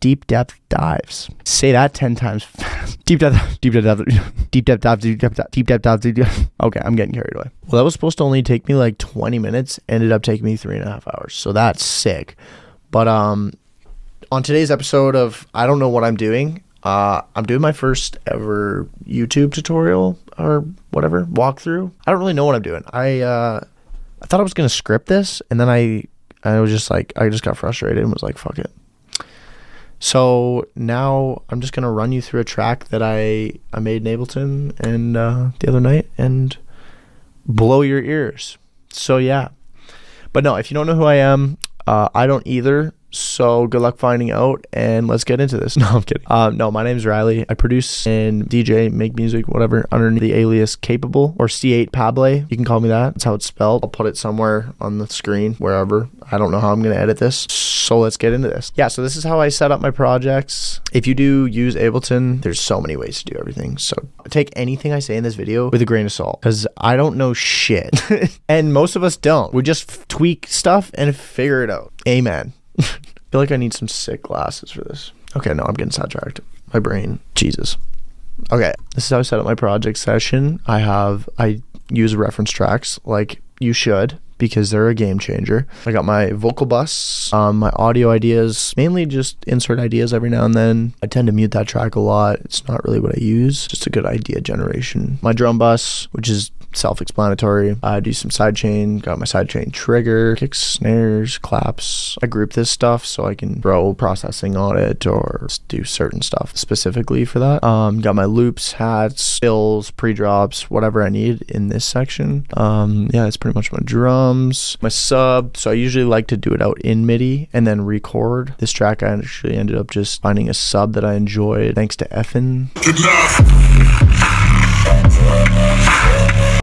deep depth dives. Say that 10 times fast. Deep depth, deep depth, deep depth dives, deep depth, deep depth dives, deep depth. Okay, I'm getting carried away. Well, that was supposed to only take me like 20 minutes. Ended up taking me 3.5 hours. So that's sick. But on today's episode of I Don't Know What I'm Doing, I'm doing my first ever YouTube tutorial or whatever walkthrough. I don't really know what I'm doing. I thought I was gonna script this, and then I was just like, I just got frustrated and was like, fuck it. So now I'm just gonna run you through a track that I made in Ableton and the other night and blow your ears. So yeah, but no, if you don't know who I am, I don't either. So good luck finding out, and let's get into this. No, I'm kidding. No, my name's Riley. I produce and DJ, make music, whatever, under the alias Capable or C8 Pable. You can call me that. That's how it's spelled. I'll put it somewhere on the screen, wherever. I don't know how I'm going to edit this. So let's get into this. Yeah, so this is how I set up my projects. If you do use Ableton, there's so many ways to do everything. So take anything I say in this video with a grain of salt, because I don't know shit. And most of us don't. We just tweak stuff and figure it out. Amen. I feel like I need some sick glasses for this. Okay, no, I'm getting sidetracked. My brain, Jesus. Okay, this is how I set up my project session. I use reference tracks like you should, because they're a game changer. I got my vocal bus, my audio ideas, mainly just insert ideas every now and then. I tend to mute that track a lot. It's not really what I use, just a good idea generation. My drum bus, which is self-explanatory. I do some sidechain, got my sidechain trigger, kicks, snares, claps. I group this stuff so I can throw processing on it or do certain stuff specifically for that. Got my loops, hats, fills, pre-drops, whatever I need in this section. Yeah, that's pretty much my drums. My sub, so I usually like to do it out in MIDI and then record. This track I actually ended up just finding a sub that I enjoyed thanks to Effin.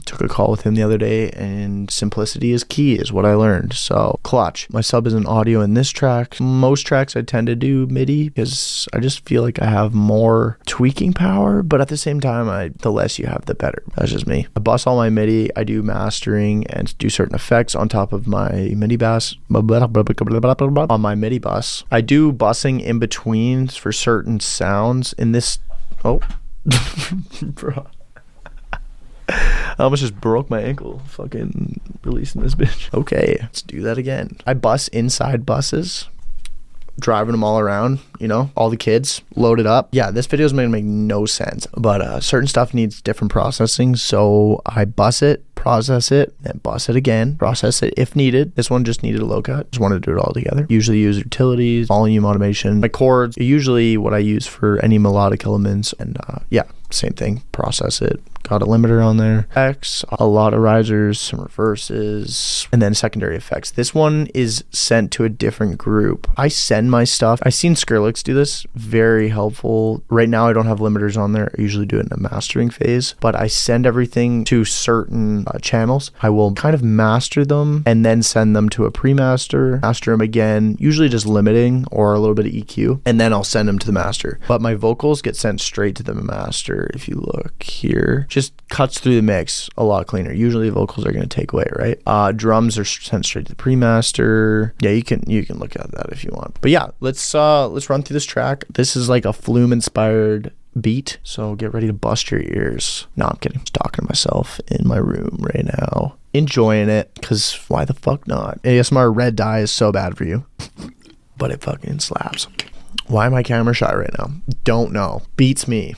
Took a call with him the other day, and simplicity is key is what I learned. So clutch. My sub is an audio in this track. Most tracks I tend to do MIDI because I just feel like I have more tweaking power, but at the same time, the less you have, the better. That's just me. I bus all my MIDI. I do mastering and do certain effects on top of my MIDI bass on my MIDI bus. I do busing in between for certain sounds in this. Oh, bro. I almost just broke my ankle fucking releasing this bitch. Okay, let's do that again. I bus inside buses, driving them all around, you know, all the kids loaded up. Yeah, this video is going to make no sense, but certain stuff needs different processing, so I bus it, process it, then bus it again, process it if needed. This one just needed a low cut, just wanted to do it all together. Usually use utilities, volume automation. My chords are usually what I use for any melodic elements, and yeah, same thing, process it. Got a limiter on there, effects, a lot of risers, some reverses, and then secondary effects. This one is sent to a different group. I send my stuff. I've seen Skrillex do this, very helpful. Right now I don't have limiters on there. I usually do it in a mastering phase, but I send everything to certain channels. I will kind of master them and then send them to a pre-master, master them again, usually just limiting or a little bit of EQ, and then I'll send them to the master. But my vocals get sent straight to the master. If you look here, just cuts through the mix a lot cleaner. Usually vocals are going to take away, right? Drums are sent straight to the pre-master. Yeah, you can look at that if you want. But yeah, let's run through this track. This is like a Flume inspired beat, so get ready to bust your ears. No, I'm kidding. Just talking to myself in my room right now, enjoying it, because why the fuck not? ASMR red dye is so bad for you. But it fucking slaps. Why am I camera shy right now? Don't know. Beats me.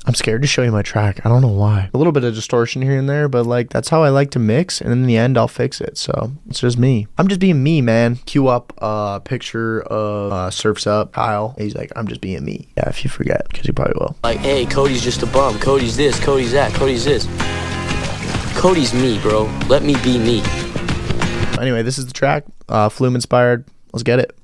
I'm scared to show you my track. I don't know why. A little bit of distortion here and there, but like that's how I like to mix, and in the end I'll fix it. So it's just me. I'm just being me, man. Cue up a picture of Surf's Up, Kyle. He's like, I'm just being me. Yeah, if you forget, because you probably will. Like, hey, Cody's just a bum. Cody's this, Cody's that, Cody's this. Cody's me, bro. Let me be me. Anyway, this is the track. Flume inspired. Let's get it.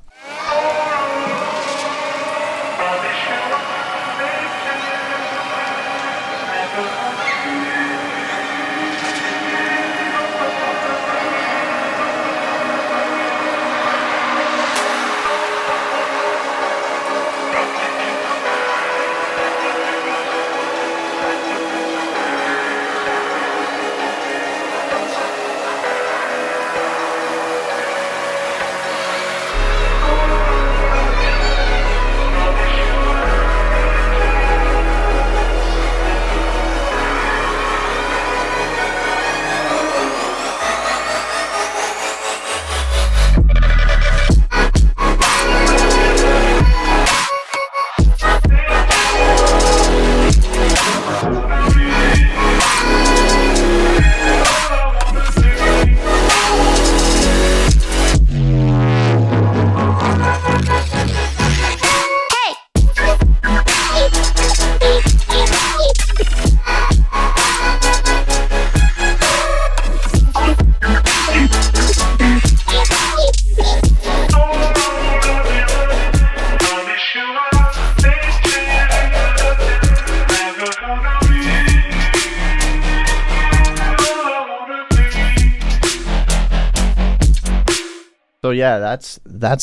So yeah, that's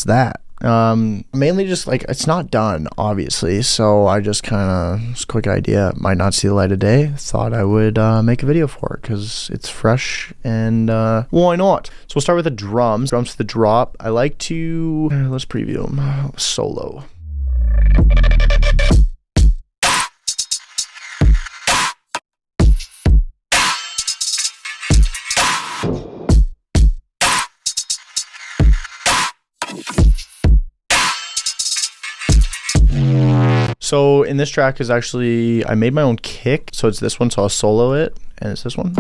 that. Mainly just like, it's not done obviously, so I just kind of, just quick idea, might not see the light of day, thought I would make a video for it because it's fresh, and why not. So we'll start with the drums for the drop. I like to let's preview them. Solo. So in this track is actually, I made my own kick. So it's this one, so I'll solo it, and it's this one.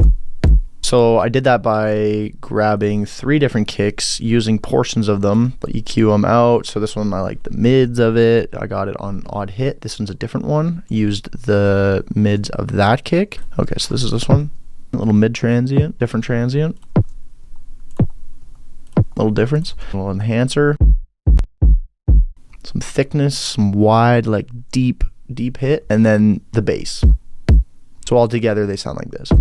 So I did that by grabbing 3 different kicks, using portions of them, but EQ them out. So this one, I like the mids of it. I got it on odd hit. This one's a different one. Used the mids of that kick. Okay, so this is this one. A little mid transient, different transient. Little difference. A little enhancer. Some thickness, some wide, like deep hit, and then the bass. So all together they sound like this.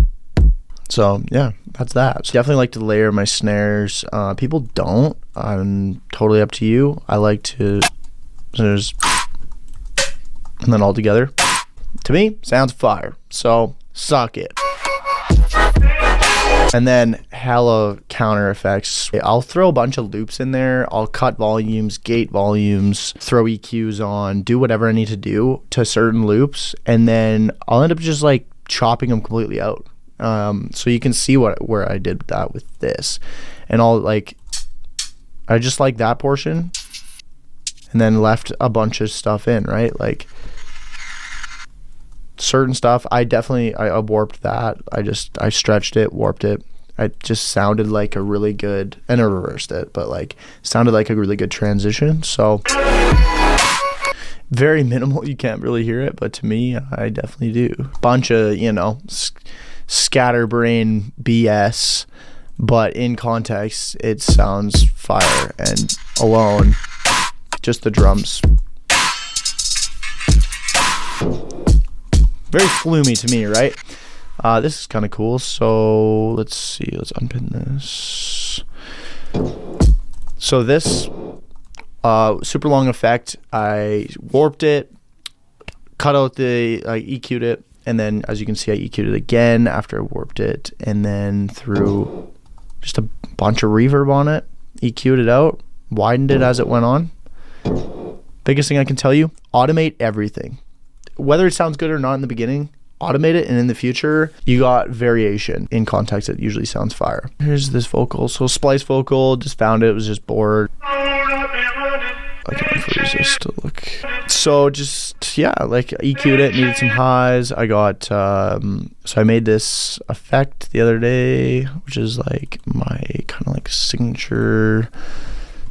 So yeah, that's that. So definitely like to layer my snares. People don't. I'm totally up to you. I like to, and then all together. To me, sounds fire. So suck it. And then hella counter effects. I'll throw a bunch of loops in there. I'll cut volumes, gate volumes, throw EQs on, do whatever I need to do to certain loops, and then I'll end up just like chopping them completely out. So you can see where I did that with this, and I just like that portion, and then left a bunch of stuff in, right? Like certain stuff I warped that. I stretched it, warped it. It just sounded like a really good, and I reversed it, but like sounded like a really good transition. So very minimal, you can't really hear it, but to me I definitely do. Bunch of scatterbrain BS, but in context it sounds fire, and alone just the drums, very flumey to me, right? This is kind of cool. So let's see. Let's unpin this. So this super long effect, I warped it, cut out I EQ'd it, and then as you can see, I EQ'd it again after I warped it, and then threw just a bunch of reverb on it, EQ'd it out, widened it as it went on. Biggest thing I can tell you, automate everything. Whether it sounds good or not in the beginning, automate it, and in the future you got variation. In context it usually sounds fire. Here's this vocal. So splice vocal, just found it, was just bored. I can't resist to look. So just, yeah, like EQ'd it, needed some highs. I got so I made this effect the other day, which is like my kind of like signature,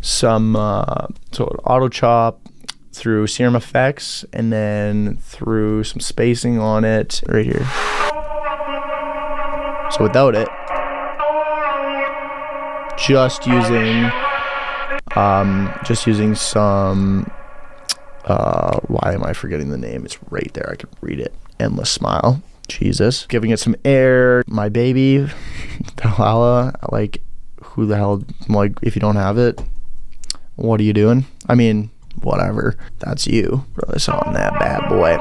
some so auto chop through Serum Effects, and then through some spacing on it right here. So without it, just using some why am I forgetting the name? It's right there, I can read it. Endless Smile. Jesus. Giving it some air. My baby, Valhalla. Like, who the hell, like, if you don't have it, what are you doing? I mean, whatever, that's you. Really on that bad boy.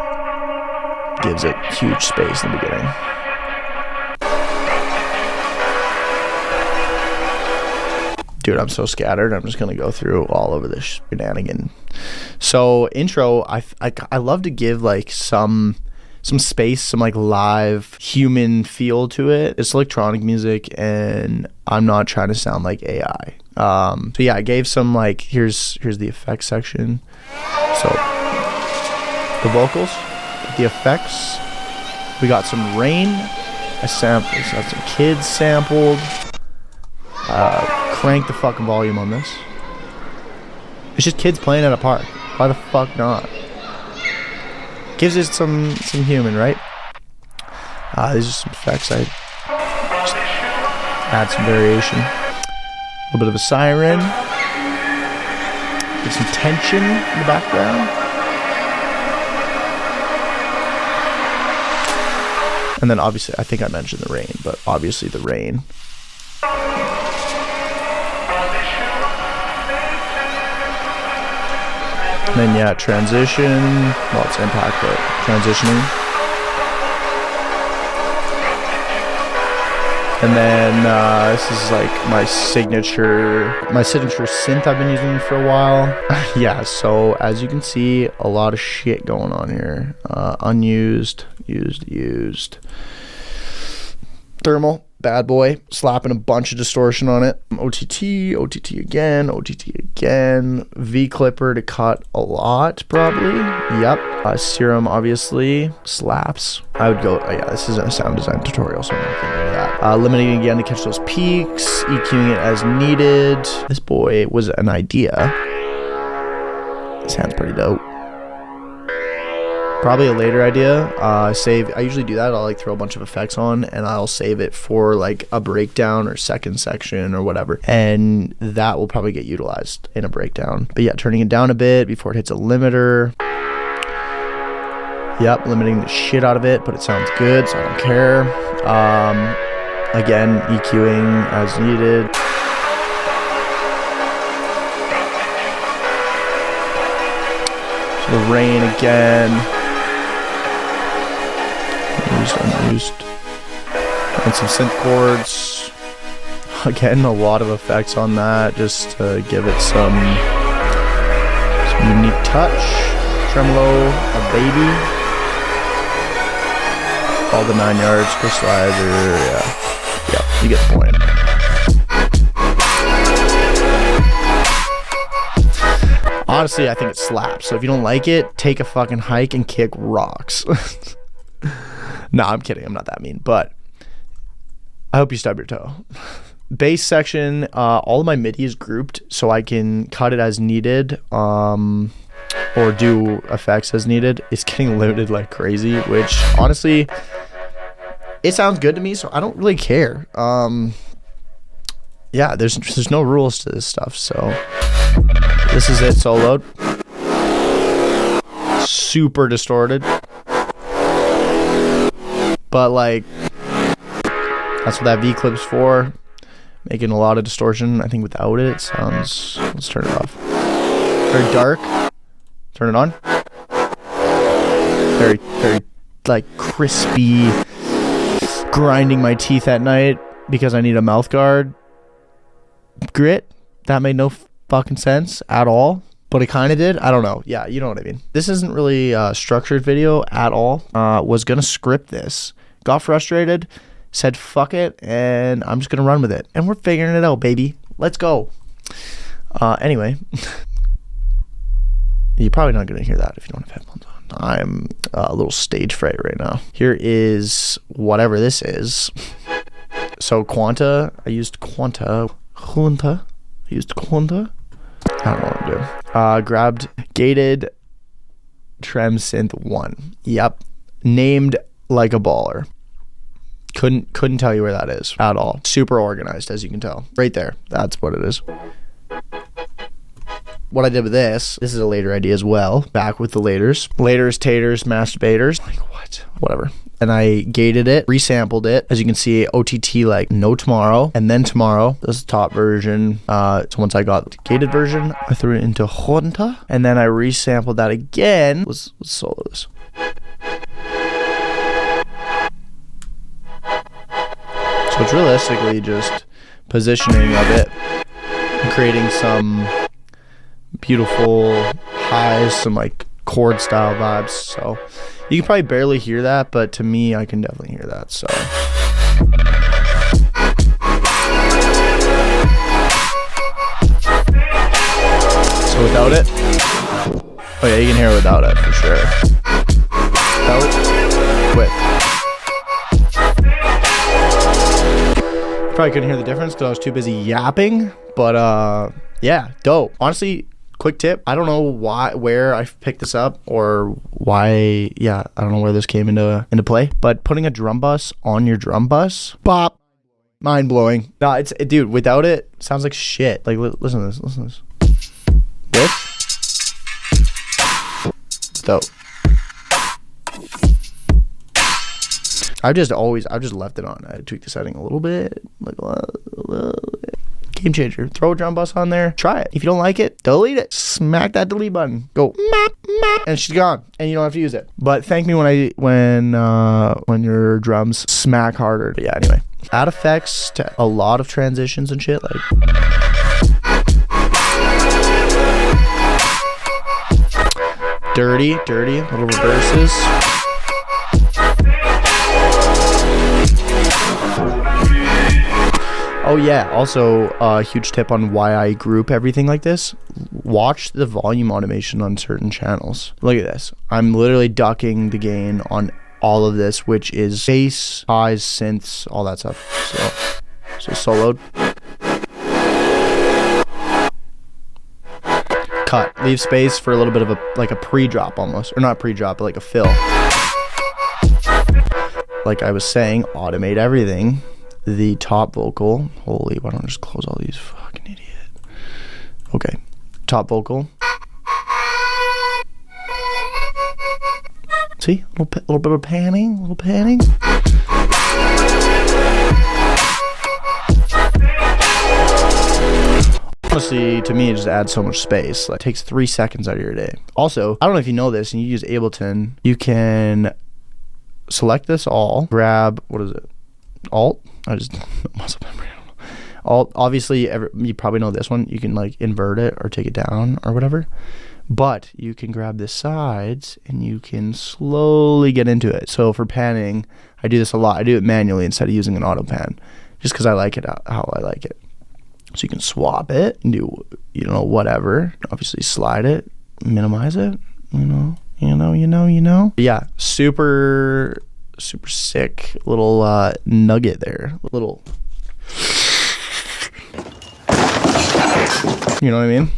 Gives it huge space in the beginning. Dude, I'm so scattered. I'm just gonna go through all over this shenanigan. So intro, I love to give like some space, some like live human feel to it. It's electronic music, and I'm not trying to sound like AI. So yeah, I gave some like, here's the effects section. So the vocals, the effects, we got some rain, got some kids sampled. Crank the fucking volume on this. It's just kids playing at a park. Why the fuck not? Gives it some human, right? These are some effects. I just add some variation. A little bit of a siren. Get some tension in the background. And then obviously, I think I mentioned the rain, but obviously the rain. And then yeah, transition. Well, it's impact, but transitioning. And then this is like my signature synth I've been using for a while. Yeah, so as you can see, a lot of shit going on here. Unused, used. Thermal, bad boy, slapping a bunch of distortion on it. OTT again. V clipper to cut a lot, probably. Yep. Serum, obviously. Slaps. I would go, yeah, this is a sound design tutorial, so I'm not gonna do that. Limiting again to catch those peaks. EQing it as needed. This boy was an idea. Sounds pretty dope. Probably a later idea. I usually do that. I'll like throw a bunch of effects on and I'll save it for like a breakdown or second section or whatever. And that will probably get utilized in a breakdown. But yeah, turning it down a bit before it hits a limiter. Yep, limiting the shit out of it, but it sounds good, so I don't care. Again, EQing as needed. So the rain again. Unused. And some synth chords. Again, a lot of effects on that just to give it some unique touch. Tremolo, a baby. All the 9 yards, crystallizer, yeah, you get the point. Honestly, I think it slaps. So if you don't like it, take a fucking hike and kick rocks. No, I'm kidding. I'm not that mean, but I hope you stub your toe. Bass section, all of my MIDI is grouped so I can cut it as needed, or do effects as needed. It's getting limited like crazy, which honestly, it sounds good to me, so I don't really care. Yeah, there's no rules to this stuff, so this is it soloed. Super distorted. But like, that's what that V clip's for. Making a lot of distortion. I think without it, it sounds, let's turn it off. Very dark. Turn it on. Very, very like crispy, grinding my teeth at night because I need a mouth guard. Grit. That made no fucking sense at all. But it kind of did. I don't know. Yeah, you know what I mean. This isn't really a structured video at all. Was going to script this. Got frustrated. Said fuck it. And I'm just going to run with it. And we're figuring it out, baby. Let's go. Anyway. You're probably not going to hear that if you don't have headphones on. I'm a little stage fright right now. Here is whatever this is. So Quanta. I used Quanta. I don't know what I'm doing. Grabbed gated trem synth 1. Yep. Named like a baller. Couldn't tell you where that is at all. Super organized, as you can tell. Right there. That's what it is. What I did with this is a later idea as well. Back with the laters. Laters, taters, masturbators. Like what? Whatever. And I gated it, resampled it. As you can see, OTT like no tomorrow, and then tomorrow. This is the top version. So once I got the gated version, I threw it into Sorta, and then I resampled that again. Let's solo this. So it's realistically just positioning of it, and creating some beautiful highs, some like chord style vibes. So you can probably barely hear that, but to me, I can definitely hear that. So without it, oh yeah, you can hear it without it for sure. Without, with. Probably couldn't hear the difference because I was too busy yapping, but yeah, dope. Honestly, quick tip, I don't know where I picked this up or why, yeah, I don't know where this came into play, but putting a drum bus on your drum bus, bop, mind blowing. No, dude, without it, sounds like shit. Like, listen to this, This? Dope. I've just left it on. I tweaked the setting a little bit, like a little bit. Game changer. Throw a drum bus on there. Try it. If you don't like it, delete it. Smack that delete button. Go map, map, and she's gone. And you don't have to use it. But thank me when your drums smack harder. But yeah, anyway. Add effects to a lot of transitions and shit. Like dirty, little reverses. Oh yeah, also a huge tip on why I group everything like this. Watch the volume automation on certain channels. Look at this. I'm literally ducking the gain on all of this, which is bass, highs, synths, all that stuff. So soloed. Cut. Leave space for a little bit of a pre-drop almost. Or not pre-drop, but like a fill. Like I was saying, automate everything. The top vocal, holy, why don't I just close all these? Fucking idiot. Okay, top vocal. See, a little bit of panning, Honestly, to me, it just adds so much space. Like, it takes 3 seconds out of your day. Also, I don't know if you know this, and you use Ableton, you can select this all, grab, what is it? Alt. I just muscle memory. I don't know. Alt. Obviously, you probably know this one. You can like invert it or take it down or whatever. But you can grab the sides and you can slowly get into it. So for panning, I do this a lot. I do it manually instead of using an auto pan, just because I like it how I like it. So you can swap it and do whatever. Obviously, slide it, minimize it. Yeah, super sick little nugget there. Little, you know what I mean?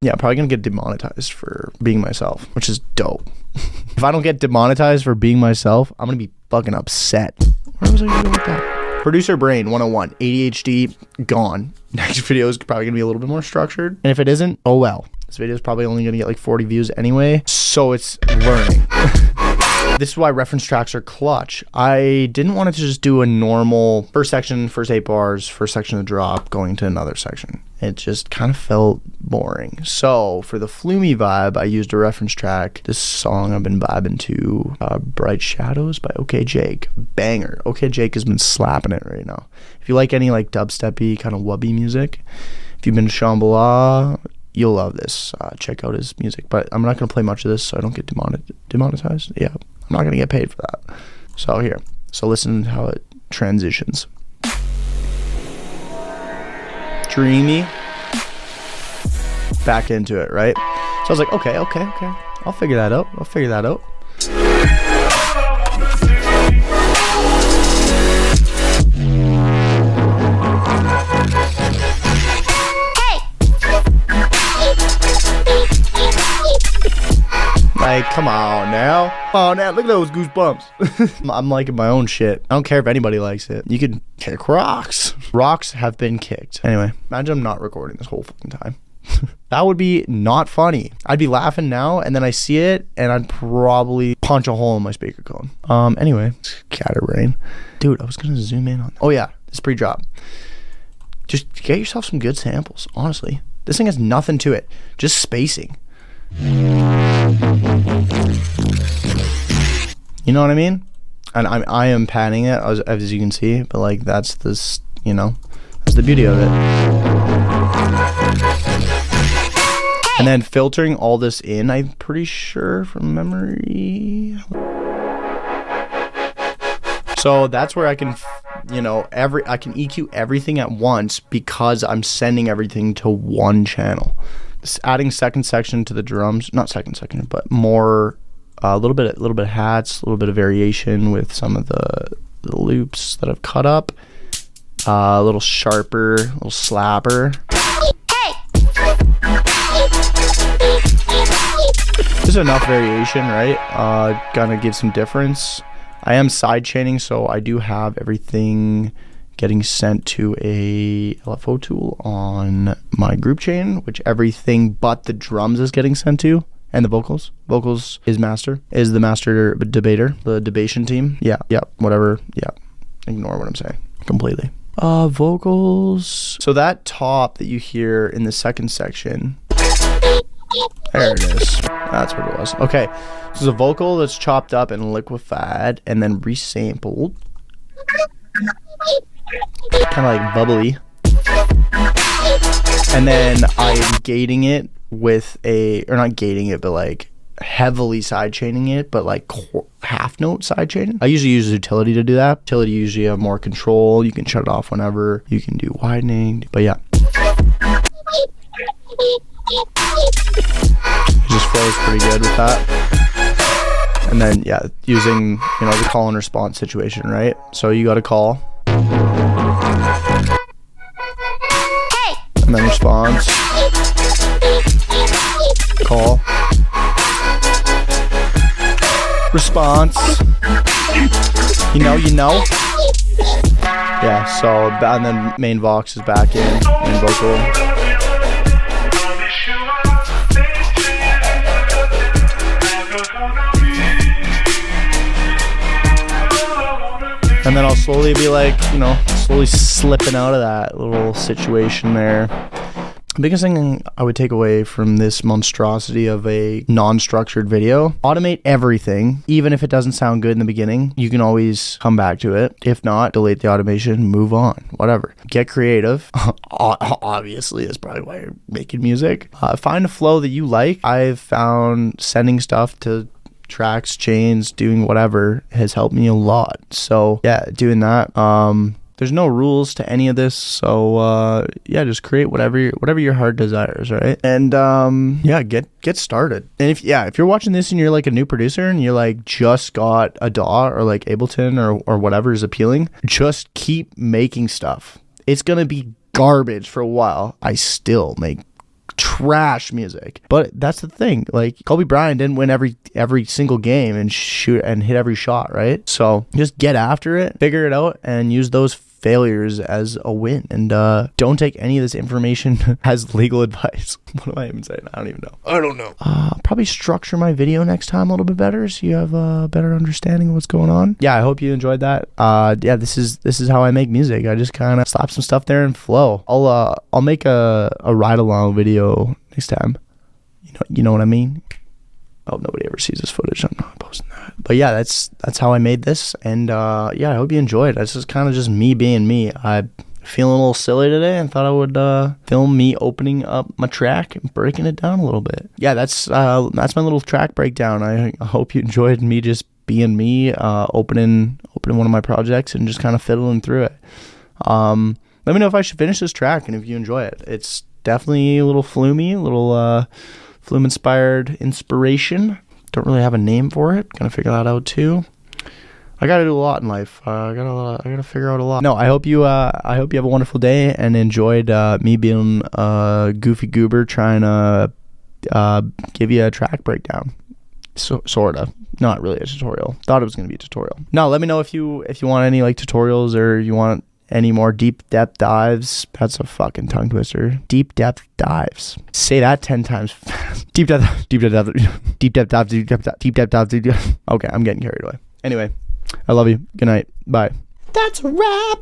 Yeah, I'm probably gonna get demonetized for being myself, which is dope. If I don't get demonetized for being myself, I'm gonna be fucking upset. Where was I gonna go with that? Producer brain 101. ADHD gone. Next video is probably gonna be a little bit more structured, and if it isn't, oh well. This video is probably only gonna get like 40 views anyway, so it's learning. This is why reference tracks are clutch. I didn't want it to just do a normal first section, first 8 bars, first section of the drop, going to another section. It just kind of felt boring. So for the Flume vibe, I used a reference track. This song I've been vibing to, Bright Shadows by OK Jake. Banger. OK Jake has been slapping it right now. If you like any like dubsteppy kind of wubby music, if you've been to Shambhala, you'll love this. Check out his music. But I'm not going to play much of this so I don't get demonetized. Yeah. I'm not gonna get paid for that. So here. So listen to how it transitions. Dreamy. Back into it, right? So I was like, okay. I'll figure that out. Like, come on now. Look at those goosebumps. I'm liking my own shit. I don't care if anybody likes it. You can kick rocks. Rocks have been kicked. Anyway, imagine I'm not recording this whole fucking time. That would be not funny. I'd be laughing now, and then I see it, and I'd probably punch a hole in my speaker cone. Anyway, scatterbrain. Dude, I was gonna zoom in on that. Oh yeah, this pre-drop. Just get yourself some good samples, honestly. This thing has nothing to it. Just spacing. You know what I mean? And I am panning it as you can see, but like that's this, that's the beauty of it. And then filtering all this in, I'm pretty sure from memory. So that's where I can, I can EQ everything at once because I'm sending everything to one channel. Adding second section to the drums, not second section, but more, a little bit of hats, a little bit of variation with some of the loops that I've cut up, a little sharper, a little slapper. There's enough variation, right? Gonna give some difference. I am side chaining, so I do have everything getting sent to a LFO tool on my group chain, which everything but the drums is getting sent to, and the vocals. Vocals is the master debater, the debation team. Yeah, whatever. Yeah, ignore what I'm saying completely. Vocals. So that top that you hear in the second section, there it is. That's what it was. Okay, so it's a vocal that's chopped up and liquefied and then resampled. Kind of like bubbly. And then I'm gating it with or not gating it, but like heavily sidechaining it, but like half note sidechaining. I usually use utility to do that. Utility usually have more control. You can shut it off whenever. You can do widening, but yeah. It just flows pretty good with that. And then yeah, using, you know, the call and response situation, right? So you got a call. And then response. Call. Response. You know. Yeah, so, and then main vox is back in, main vocal. And then I'll slowly be like, you know, slowly slipping out of that little situation there. The biggest thing I would take away from this monstrosity of a non-structured video, automate everything. Even if it doesn't sound good in the beginning, you can always come back to it. If not, delete the automation, move on, whatever. Get creative. Obviously, that's probably why you're making music. Find a flow that you like. I've found sending stuff to tracks, chains, doing whatever has helped me a lot. So yeah, doing that. There's no rules to any of this, so yeah, just create whatever your heart desires, right? And yeah, get started. And if you're watching this and you're like a new producer and you're like just got a DAW or like Ableton or whatever is appealing, just keep making stuff. It's gonna be garbage for a while. I still make trash music, but that's the thing. Like Kobe Bryant didn't win every single game and shoot and hit every shot, right? So just get after it, figure it out, and use those failures as a win. And don't take any of this information as legal advice. What am I even saying? I don't even know. I don't know. Probably structure my video next time a little bit better so you have a better understanding of what's going on. Yeah, I hope you enjoyed that. Yeah, this is how I make music. I just kind of slap some stuff there and flow. I'll make a ride along video next time. You know what I mean? Oh, nobody ever sees this footage. I'm not posting that. But yeah, that's how I made this. And yeah, I hope you enjoyed. This is kind of just me being me. I'm feeling a little silly today and thought I would film me opening up my track and breaking it down a little bit. Yeah, that's my little track breakdown. I hope you enjoyed me just being me, opening one of my projects and just kind of fiddling through it. Let me know if I should finish this track and if you enjoy it. It's definitely a little flumey, a little Flume inspired inspiration. Don't really have a name for it. Gonna figure that out too. I gotta do a lot in life. I gotta figure out a lot. No, I hope you have a wonderful day and enjoyed me being a goofy goober trying to give you a track breakdown. Sorta. Not really a tutorial. Thought it was gonna be a tutorial. No, let me know if you want any like tutorials or you want any more deep depth dives. That's a fucking tongue twister. Deep depth dives. Say that 10 times fast. Deep depth, deep depth, deep depth dives, deep depth, deep depth dives, deep depth. Okay, I'm getting carried away. Anyway, I love you. Good night. Bye. That's a wrap.